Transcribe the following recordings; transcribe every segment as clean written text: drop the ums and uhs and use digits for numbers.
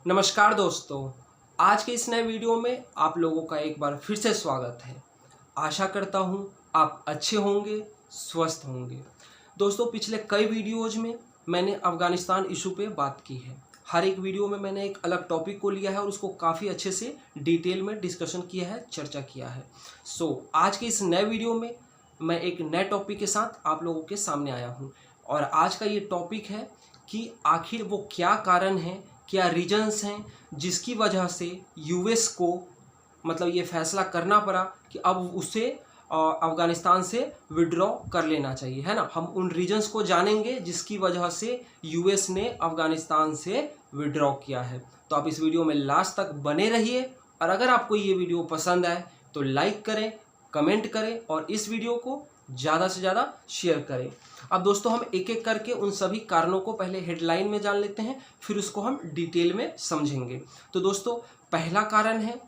नमस्कार दोस्तों, आज के इस नए वीडियो में आप लोगों का एक बार फिर से स्वागत है। आशा करता हूँ आप अच्छे होंगे, स्वस्थ होंगे। दोस्तों, पिछले कई वीडियोज में मैंने अफ़गानिस्तान इशू पे बात की है। हर एक वीडियो में मैंने एक अलग टॉपिक को लिया है और उसको काफ़ी अच्छे से डिटेल में डिस्कशन किया है, चर्चा किया है। आज के इस नए वीडियो में मैं एक नए टॉपिक के साथ आप लोगों के सामने आया हूँ और आज का ये टॉपिक है कि आखिर वो क्या कारण है, क्या रीजंस हैं जिसकी वजह से यूएस को ये फैसला करना पड़ा कि अब उसे अफ़गानिस्तान से विड्रॉ कर लेना चाहिए, है ना। हम उन रीजंस को जानेंगे जिसकी वजह से यूएस ने अफ़गानिस्तान से विड्रॉ किया है। तो आप इस वीडियो में लास्ट तक बने रहिए और अगर आपको ये वीडियो पसंद आए तो लाइक करें, कमेंट करें और इस वीडियो को ज़्यादा से ज़्यादा शेयर करें। अब दोस्तों, हम एक एक करके उन सभी कारणों को पहले हेडलाइन में जान लेते हैं, फिर उसको हम डिटेल में समझेंगे। तो दोस्तों, पहला कारण है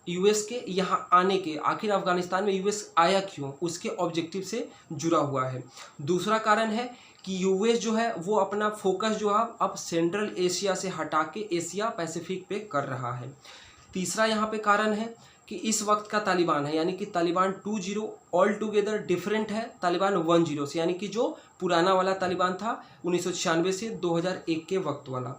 यूएस के यहाँ आने के। आखिर अफगानिस्तान में यूएस आया क्यों, उसके ऑब्जेक्टिव से जुड़ा हुआ है। दूसरा कारण है कि यूएस जो है वो अपना फोकस जो है अब सेंट्रल एशिया से हटा के एशिया पैसिफिक पे कर रहा है। तीसरा यहाँ पे कारण है कि इस वक्त का तालिबान है, यानी कि तालिबान 2.0 ऑल टुगेदर डिफरेंट है तालिबान 1.0 से, यानी कि जो पुराना वाला तालिबान था 1996 से 2001 के वक्त वाला।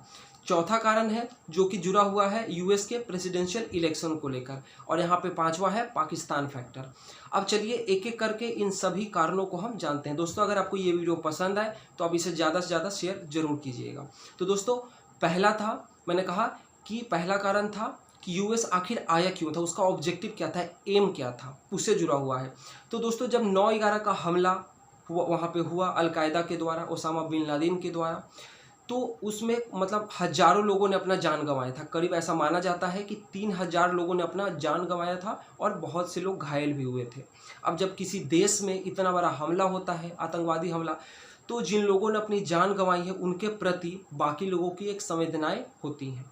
चौथा कारण है जो कि जुड़ा हुआ है यूएस के प्रेसिडेंशियल इलेक्शन को लेकर, और यहाँ पे पांचवा है पाकिस्तान फैक्टर। अब चलिए एक एक करके इन सभी कारणों को हम जानते हैं। दोस्तों, अगर आपको ये वीडियो पसंद आए तो आप इसे ज़्यादा से ज़्यादा शेयर जरूर कीजिएगा। तो दोस्तों, पहला था, मैंने कहा कि पहला कारण था कि यूएस आखिर आया क्यों था, उसका ऑब्जेक्टिव क्या था, एम क्या था, उससे जुड़ा हुआ है। तो दोस्तों, जब 9/11 का हमला हुआ, वहाँ पे हुआ अलकायदा के द्वारा, ओसामा बिन लादेन के द्वारा, तो उसमें हजारों लोगों ने अपना जान गंवाया था। करीब ऐसा माना जाता है कि 3000 लोगों ने अपना जान गंवाया था और बहुत से लोग घायल भी हुए थे। अब जब किसी देश में इतना बड़ा हमला होता है, आतंकवादी हमला, तो जिन लोगों ने अपनी जान गंवाई है उनके प्रति बाकी लोगों की एक संवेदनाएं होती हैं।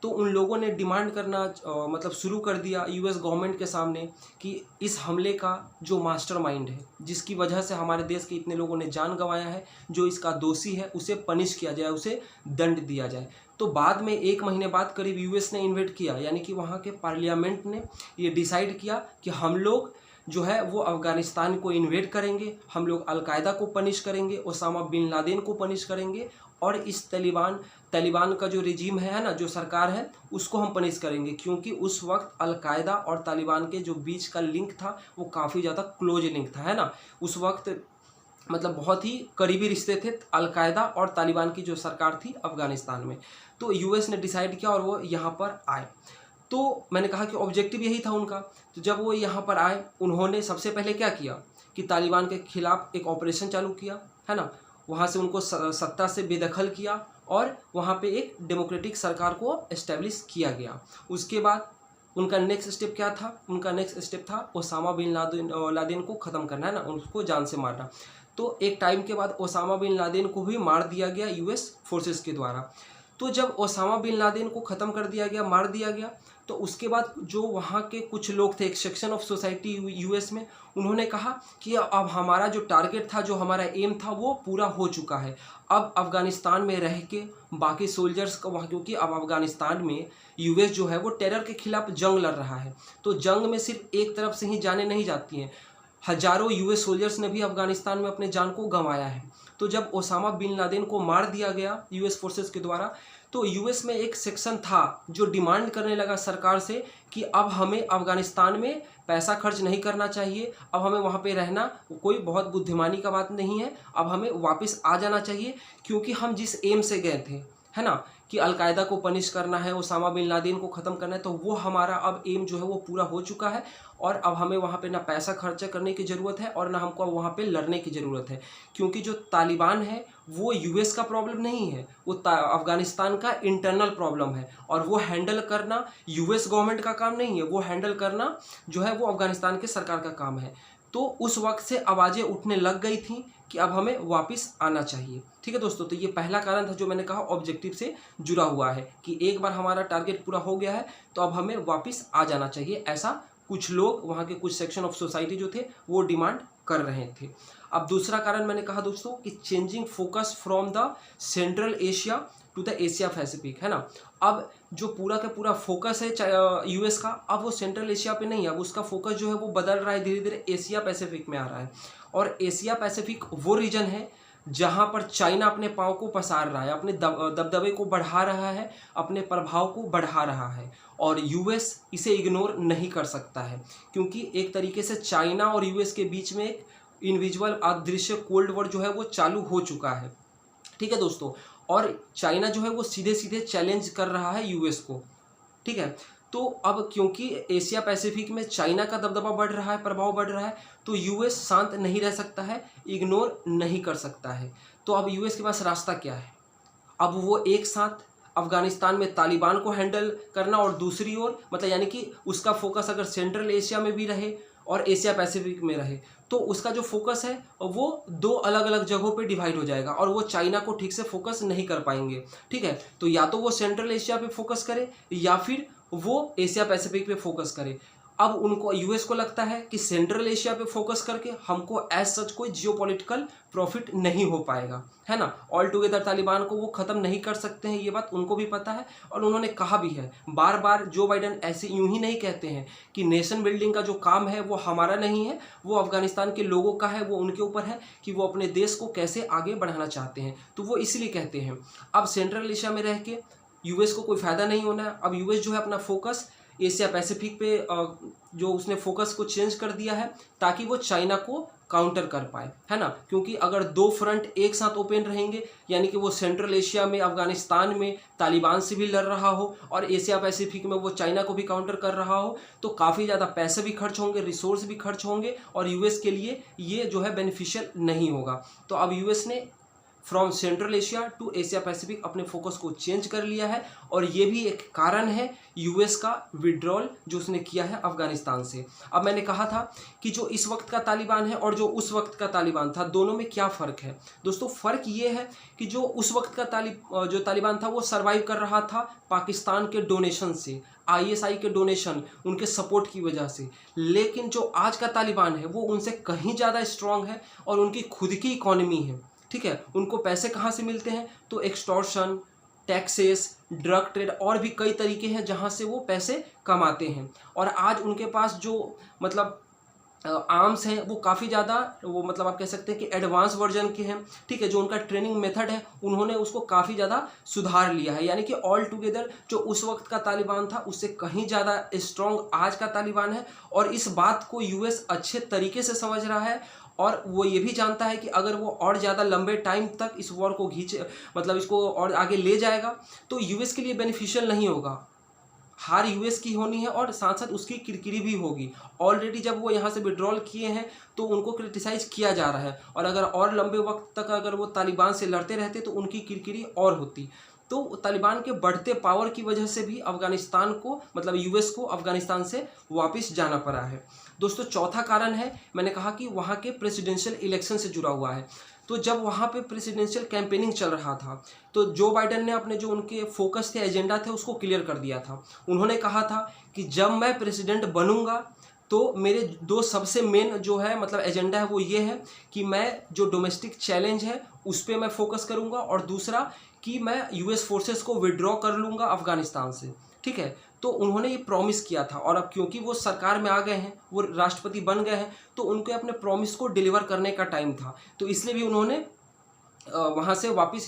तो उन लोगों ने डिमांड करना शुरू कर दिया यूएस गवर्नमेंट के सामने कि इस हमले का जो मास्टरमाइंड है, जिसकी वजह से हमारे देश के इतने लोगों ने जान गंवाया है, जो इसका दोषी है उसे पनिश किया जाए, उसे दंड दिया जाए। तो बाद में 1 महीने बाद करीब यूएस ने इन्वेट किया, यानी कि वहाँ के पार्लियामेंट ने ये डिसाइड किया कि हम लोग जो है वो अफ़गानिस्तान को इन्वेड करेंगे, हम लोग अलकायदा को पनिश करेंगे, ओसामा बिन लादेन को पनिश करेंगे और इस तालिबान का जो रिजीम है ना, जो सरकार है, उसको हम पनिश करेंगे। क्योंकि उस वक्त अलकायदा और तालिबान के जो बीच का लिंक था वो काफ़ी ज़्यादा क्लोज लिंक था, है ना। उस वक्त बहुत ही करीबी रिश्ते थे अलकायदा और तालिबान की जो सरकार थी अफ़गानिस्तान में। तो यूएस ने डिसाइड किया और वो यहाँ पर आए। तो मैंने कहा कि ऑब्जेक्टिव यही था उनका। तो जब वो यहाँ पर आए, उन्होंने सबसे पहले क्या किया कि तालिबान के खिलाफ एक ऑपरेशन चालू किया, है ना। वहाँ से उनको सत्ता से बेदखल किया और वहाँ पे एक डेमोक्रेटिक सरकार को एस्टेब्लिश किया गया। उसके बाद उनका नेक्स्ट स्टेप क्या था? उनका नेक्स्ट स्टेप था ओसामा बिन लादेन को ख़त्म करना, है ना, उनको जान से मारना। तो एक टाइम के बाद ओसामा बिन लादेन को भी मार दिया गया यूएस फोर्सेस के द्वारा। तो जब ओसामा बिन लादेन को ख़त्म कर दिया गया, मार दिया गया, तो उसके बाद जो वहाँ के कुछ लोग थे, एक सेक्शन ऑफ सोसाइटी यूएस में, उन्होंने कहा कि अब हमारा जो टारगेट था, जो हमारा एम था, वो पूरा हो चुका है। अब अफ़गानिस्तान में रह के बाकी सोल्जर्स का वहाँ, क्योंकि अब अफ़गानिस्तान में यूएस जो है वो टेरर के खिलाफ जंग लड़ रहा है। तो जंग में सिर्फ एक तरफ से ही जाने नहीं जाती हैं, हजारों यूएस सोल्जर्स ने भी अफ़गानिस्तान में अपने जान को गंवाया है। तो जब ओसामा बिन लादेन को मार दिया गया यूएस फोर्सेस के द्वारा, तो यूएस में एक सेक्शन था जो डिमांड करने लगा सरकार से कि अब हमें अफ़गानिस्तान में पैसा खर्च नहीं करना चाहिए, अब हमें वहाँ पे रहना कोई बहुत बुद्धिमानी का बात नहीं है, अब हमें वापस आ जाना चाहिए। क्योंकि हम जिस एम से गए थे, है ना, कि अलकायदा को पनिश करना है, ओसामा बिन लादेन को ख़त्म करना है, तो वो हमारा अब एम जो है वो पूरा हो चुका है और अब हमें वहाँ पे ना पैसा खर्चा करने की ज़रूरत है और ना हमको वहाँ पे लड़ने की ज़रूरत है। क्योंकि जो तालिबान है वो यूएस का प्रॉब्लम नहीं है, वो अफ़गानिस्तान का इंटरनल प्रॉब्लम है और वो हैंडल करना यूएस गवर्नमेंट का काम नहीं है, वो हैंडल करना जो है वो अफ़गानिस्तान के सरकार का काम है। तो उस वक्त से आवाज़ें उठने लग गई थी कि अब हमें वापस आना चाहिए। ठीक है दोस्तों, तो ये पहला कारण था जो मैंने कहा ऑब्जेक्टिव से जुड़ा हुआ है कि एक बार हमारा टारगेट पूरा हो गया है तो अब हमें वापस आ जाना चाहिए, ऐसा कुछ लोग, वहाँ के कुछ सेक्शन ऑफ सोसाइटी जो थे वो डिमांड कर रहे थे। अब दूसरा कारण मैंने कहा दोस्तों कि changing focus from the central Asia to the Asia Pacific, है ना। अब जो पूरा का पूरा फोकस है यूएस का, अब वो सेंट्रल एशिया पे नहीं है, अब उसका फोकस जो है वो बदल रहा है, धीरे धीरे एशिया पैसिफिक में आ रहा है। और एशिया पैसिफिक वो रीजन है जहाँ पर चाइना अपने पाँव को पसार रहा है, अपने दबदबे को बढ़ा रहा है, अपने प्रभाव को बढ़ा रहा है, और यूएस इसे इग्नोर नहीं कर सकता है, क्योंकि एक तरीके से चाइना और यूएस के बीच में एक इनविजुअल अदृश्य कोल्ड वॉर जो है वो चालू हो चुका है, ठीक है दोस्तों। और चाइना जो है वो सीधे सीधे चैलेंज कर रहा है यूएस को, ठीक है। तो अब क्योंकि एशिया पैसिफिक में चाइना का दबदबा बढ़ रहा है, प्रभाव बढ़ रहा है, तो यूएस शांत नहीं रह सकता है, इग्नोर नहीं कर सकता है। तो अब यूएस के पास रास्ता क्या है? अब वो एक साथ अफगानिस्तान में तालिबान को हैंडल करना, और दूसरी ओर मतलब यानी कि उसका फोकस अगर सेंट्रल एशिया में भी रहे और एशिया पैसिफिक में रहे, तो उसका जो फोकस है वो दो अलग अलग जगहों पे डिवाइड हो जाएगा, और वो चाइना को ठीक से फोकस नहीं कर पाएंगे, ठीक है। तो या तो वो सेंट्रल एशिया पे फोकस करे या फिर वो एशिया पैसिफिक पे फोकस करे। अब उनको यूएस को लगता है कि सेंट्रल एशिया पे फोकस करके हमको एज सच कोई जियोपॉलिटिकल प्रॉफिट नहीं हो पाएगा, है ना। ऑल टुगेदर तालिबान को वो ख़त्म नहीं कर सकते हैं, ये बात उनको भी पता है, और उन्होंने कहा भी है बार बार। जो बाइडन ऐसे यूं ही नहीं कहते हैं कि नेशन बिल्डिंग का जो काम है वो हमारा नहीं है, वो अफगानिस्तान के लोगों का है, वो उनके ऊपर है कि वो अपने देश को कैसे आगे बढ़ाना चाहते हैं, तो वो इसलिए कहते हैं। अब सेंट्रल एशिया में रह के यूएस को कोई फ़ायदा नहीं होना है। अब यूएस जो है अपना फोकस एशिया पैसिफिक पे जो उसने फोकस को चेंज कर दिया है, ताकि वो चाइना को काउंटर कर पाए, है ना। क्योंकि अगर दो फ्रंट एक साथ ओपन रहेंगे, यानी कि वो सेंट्रल एशिया में अफगानिस्तान में तालिबान से भी लड़ रहा हो और एशिया पैसिफिक में वो चाइना को भी काउंटर कर रहा हो, तो काफ़ी ज़्यादा पैसे भी खर्च होंगे, रिसोर्स भी खर्च होंगे, और यूएस के लिए ये जो है बेनिफिशियल नहीं होगा। तो अब यूएस ने from central Asia to Asia Pacific अपने फोकस को चेंज कर लिया है, और ये भी एक कारण है यूएस का विड्रॉल जो उसने किया है अफगानिस्तान से। अब मैंने कहा था कि जो इस वक्त का तालिबान है और जो उस वक्त का तालिबान था, दोनों में क्या फ़र्क है दोस्तों? फ़र्क ये है कि जो उस वक्त का तालिबान था वो सर्वाइव कर रहा था पाकिस्तान के डोनेशन से, आईएसआई के डोनेशन, उनके सपोर्ट की वजह से। लेकिन जो आज का तालिबान है वो उनसे कहीं ज़्यादा स्ट्रांग है, और उनकी खुद की इकॉनमी है, ठीक है। उनको पैसे कहाँ से मिलते हैं? तो एक्सटॉर्शन, टैक्सेस, ड्रग ट्रेड, और भी कई तरीके हैं जहाँ से वो पैसे कमाते हैं। और आज उनके पास जो मतलब आर्म्स हैं वो काफ़ी ज़्यादा, वो मतलब आप कह सकते हैं कि एडवांस वर्जन के हैं, ठीक है। जो उनका ट्रेनिंग मेथड है उन्होंने उसको काफ़ी ज़्यादा सुधार लिया है, यानी कि ऑल टुगेदर जो उस वक्त का तालिबान था उससे कहीं ज़्यादा स्ट्रॉन्ग आज का तालिबान है। और इस बात को यूएस अच्छे तरीके से समझ रहा है, और वो ये भी जानता है कि अगर वो और ज़्यादा लंबे टाइम तक इस वॉर को मतलब इसको और आगे ले जाएगा, तो यूएस के लिए बेनिफिशियल नहीं होगा। हार यूएस की होनी है, और साथ साथ उसकी किरकिरी भी होगी। ऑलरेडी जब वो यहाँ से विड्रॉल किए हैं तो उनको क्रिटिसाइज़ किया जा रहा है, और अगर और लंबे वक्त तक अगर वो तालिबान से लड़ते रहते तो उनकी किरकिरी और होती। तो तालिबान के बढ़ते पावर की वजह से भी अफगानिस्तान को मतलब यूएस को अफगानिस्तान से वापस जाना पड़ा है। दोस्तों चौथा कारण है, मैंने कहा कि वहाँ के प्रेसिडेंशियल इलेक्शन से जुड़ा हुआ है। तो जब वहाँ पे प्रेसिडेंशियल कैंपेनिंग चल रहा था, तो जो बाइडन ने अपने जो उनके फोकस थे, एजेंडा थे, उसको क्लियर कर दिया था। उन्होंने कहा था कि जब मैं प्रेसिडेंट बनूंगा तो मेरे दो सबसे मेन जो है मतलब एजेंडा है वो ये है कि मैं जो डोमेस्टिक चैलेंज है उस पर मैं फोकस करूंगा, और दूसरा कि मैं यूएस फोर्सेस को विड्रॉ कर लूँगा अफगानिस्तान से, ठीक है। तो उन्होंने ये प्रॉमिस किया था, और अब क्योंकि वो सरकार में आ गए हैं, वो राष्ट्रपति बन गए हैं, तो उनके अपने प्रॉमिस को डिलीवर करने का टाइम था। तो इसलिए भी उन्होंने वहाँ से वापस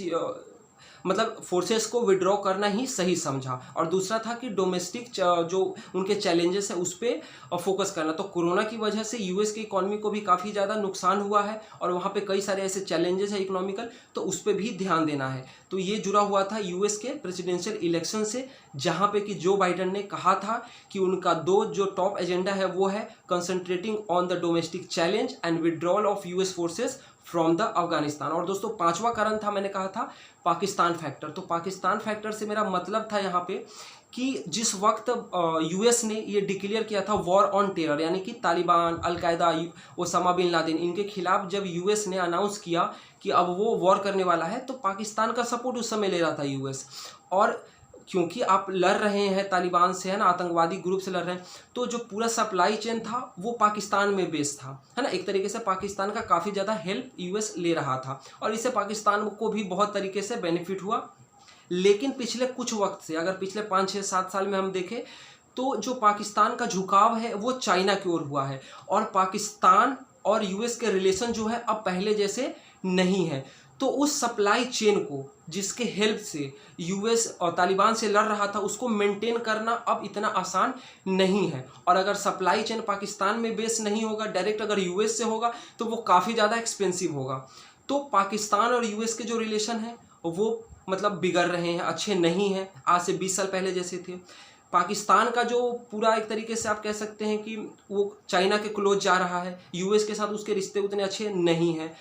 मतलब फोर्सेस को विड्रॉ करना ही सही समझा। और दूसरा था कि डोमेस्टिक जो उनके चैलेंजेस है उस पर फोकस करना। तो कोरोना की वजह से यूएस की इकॉनमी को भी काफ़ी ज़्यादा नुकसान हुआ है, और वहाँ पे कई सारे ऐसे चैलेंजेस है इकोनॉमिकल, तो उस पर भी ध्यान देना है। तो ये जुड़ा हुआ था यूएस के प्रेसिडेंशियल इलेक्शन से, जहाँ पे कि जो बाइडन ने कहा था कि उनका दो जो टॉप एजेंडा है वो है concentrating on the domestic challenge and withdrawal of US forces from the Afghanistan. और दोस्तों पांचवा कारण था, मैंने कहा था पाकिस्तान फैक्टर। तो पाकिस्तान फैक्टर से मेरा मतलब था यहाँ पे कि जिस वक्त यूएस ने ये डिक्लेयर किया था वॉर ऑन टेरर, यानी कि Taliban, Al Qaeda, Osama bin Laden, इनके खिलाफ जब यूएस ने अनाउंस किया कि अब वो वॉर करने वाला है, तो पाकिस्तान का सपोर्ट उस समय ले रहा था यूएस। और क्योंकि आप लड़ रहे हैं तालिबान से, है ना, आतंकवादी ग्रुप से लड़ रहे हैं, तो जो पूरा सप्लाई चेन था वो पाकिस्तान में बेस्ड था, है ना। एक तरीके से पाकिस्तान का काफ़ी ज़्यादा हेल्प यूएस ले रहा था, और इससे पाकिस्तान को भी बहुत तरीके से बेनिफिट हुआ। लेकिन पिछले कुछ वक्त से, अगर पिछले 5, 6, 7 साल में हम देखें तो जो पाकिस्तान का झुकाव है वो चाइना की ओर हुआ है, और पाकिस्तान और यूएस के रिलेशन जो है अब पहले जैसे नहीं है। तो उस सप्लाई चेन को जिसके हेल्प से यूएस और तालिबान से लड़ रहा था, उसको मेंटेन करना अब इतना आसान नहीं है। और अगर सप्लाई चेन पाकिस्तान में बेस नहीं होगा, डायरेक्ट अगर यूएस से होगा तो वो काफ़ी ज़्यादा एक्सपेंसिव होगा। तो पाकिस्तान और यूएस के जो रिलेशन है वो मतलब बिगड़ रहे हैं, अच्छे नहीं हैं, आज से 20 साल पहले जैसे थे। पाकिस्तान का जो पूरा एक तरीके से आप कह सकते हैं कि वो चाइना के क्लोज जा रहा है, यूएस के साथ उसके रिश्ते उतने अच्छे नहीं हैं,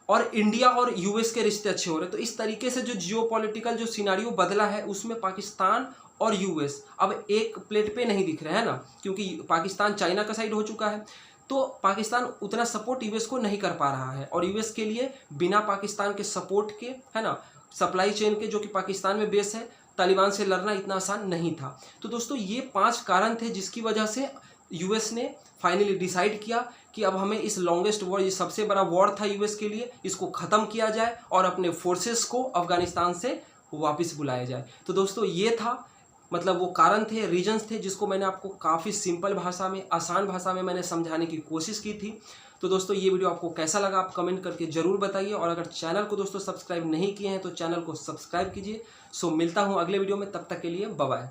और इंडिया और यूएस के रिश्ते अच्छे हो रहे हैं। तो इस तरीके से जो जियोपॉलिटिकल जो सिनारियो बदला है उसमें पाकिस्तान और यूएस अब एक प्लेट पे नहीं दिख रहे हैं ना, क्योंकि पाकिस्तान चाइना का साइड हो चुका है। तो पाकिस्तान उतना सपोर्ट यूएस को नहीं कर पा रहा है, और यूएस के लिए बिना पाकिस्तान के सपोर्ट के, है ना, सप्लाई चेन के जो कि पाकिस्तान में बेस है, तालिबान से लड़ना इतना आसान नहीं था। तो दोस्तों ये 5 कारण थे जिसकी वजह से यूएस ने फाइनली डिसाइड किया कि अब हमें इस लॉन्गेस्ट वॉर, ये सबसे बड़ा वॉर था यूएस के लिए, इसको ख़त्म किया जाए और अपने फोर्सेस को अफगानिस्तान से वापस बुलाया जाए। तो दोस्तों ये था, मतलब वो कारण थे, रीजंस थे, जिसको मैंने आपको काफ़ी सिंपल भाषा में, आसान भाषा में मैंने समझाने की कोशिश की थी। तो दोस्तों ये वीडियो आपको कैसा लगा आप कमेंट करके ज़रूर बताइए, और अगर चैनल को दोस्तों सब्सक्राइब नहीं किए हैं तो चैनल को सब्सक्राइब कीजिए। सो मिलता हूँ अगले वीडियो में, तब तक के लिए बाय बाय।